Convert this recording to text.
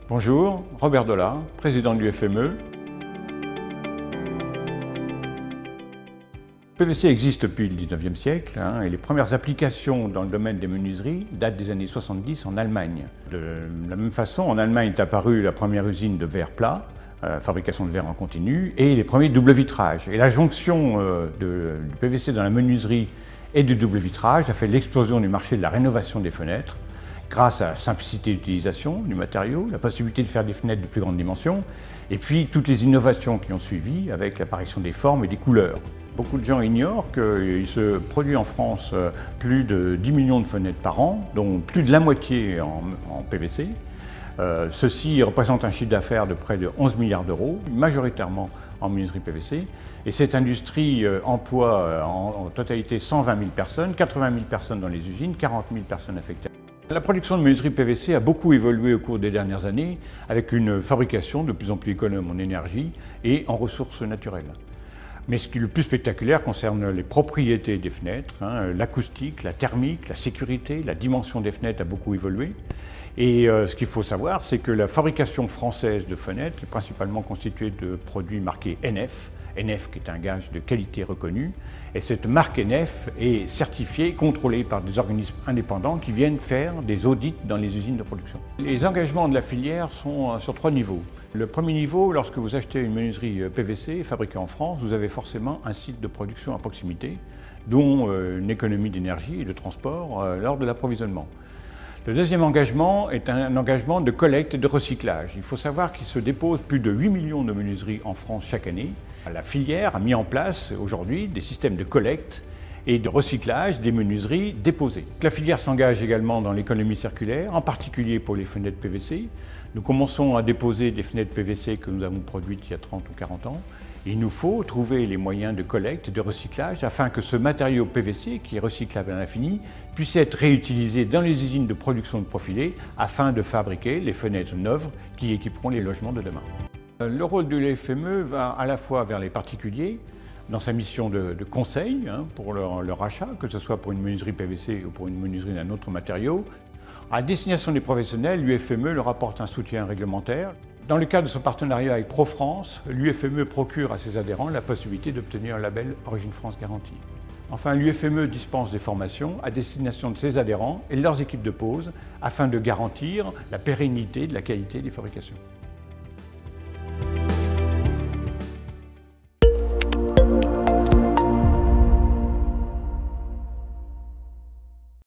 Bonjour, Robert Dollard, président de l'UFME. Le PVC existe depuis le 19e siècle et les premières applications dans le domaine des menuiseries datent des années 70 en Allemagne. De la même façon, en Allemagne est apparue la première usine de verre plat, fabrication de verre en continu, et les premiers double vitrages. Et la jonction du PVC dans la menuiserie et du double vitrage a fait l'explosion du marché de la rénovation des fenêtres, grâce à la simplicité d'utilisation du matériau, la possibilité de faire des fenêtres de plus grande dimension, et puis toutes les innovations qui ont suivi avec l'apparition des formes et des couleurs. Beaucoup de gens ignorent qu'il se produit en France plus de 10 millions de fenêtres par an, dont plus de la moitié en PVC. Ceci représente un chiffre d'affaires de près de 11 milliards d'euros, majoritairement en menuiserie PVC. Et cette industrie emploie en totalité 120 000 personnes, 80 000 personnes dans les usines, 40 000 personnes affectées. La production de menuiserie PVC a beaucoup évolué au cours des dernières années, avec une fabrication de plus en plus économe en énergie et en ressources naturelles. Mais ce qui est le plus spectaculaire concerne les propriétés des fenêtres, l'acoustique, la thermique, la sécurité, la dimension des fenêtres a beaucoup évolué. Et ce qu'il faut savoir, c'est que la fabrication française de fenêtres est principalement constituée de produits marqués NF, NF qui est un gage de qualité reconnu. Et cette marque NF est certifiée et contrôlée par des organismes indépendants qui viennent faire des audits dans les usines de production. Les engagements de la filière sont sur 3 niveaux. Le premier niveau, lorsque vous achetez une menuiserie PVC fabriquée en France, vous avez forcément un site de production à proximité, dont une économie d'énergie et de transport lors de l'approvisionnement. Le deuxième engagement est un engagement de collecte et de recyclage. Il faut savoir qu'il se dépose plus de 8 millions de menuiseries en France chaque année. La filière a mis en place aujourd'hui des systèmes de collecte et de recyclage des menuiseries déposées. La filière s'engage également dans l'économie circulaire, en particulier pour les fenêtres PVC. Nous commençons à déposer des fenêtres PVC que nous avons produites il y a 30 ou 40 ans. Il nous faut trouver les moyens de collecte et de recyclage afin que ce matériau PVC, qui est recyclable à l'infini, puisse être réutilisé dans les usines de production de profilés afin de fabriquer les fenêtres neuves qui équiperont les logements de demain. Le rôle de l'UFME va à la fois vers les particuliers, dans sa mission de conseil pour leur achat, que ce soit pour une menuiserie PVC ou pour une menuiserie d'un autre matériau. À destination des professionnels, l'UFME leur apporte un soutien réglementaire. Dans le cadre de son partenariat avec ProFrance, l'UFME procure à ses adhérents la possibilité d'obtenir un label Origine France Garantie. Enfin, l'UFME dispense des formations à destination de ses adhérents et de leurs équipes de pose afin de garantir la pérennité de la qualité des fabrications.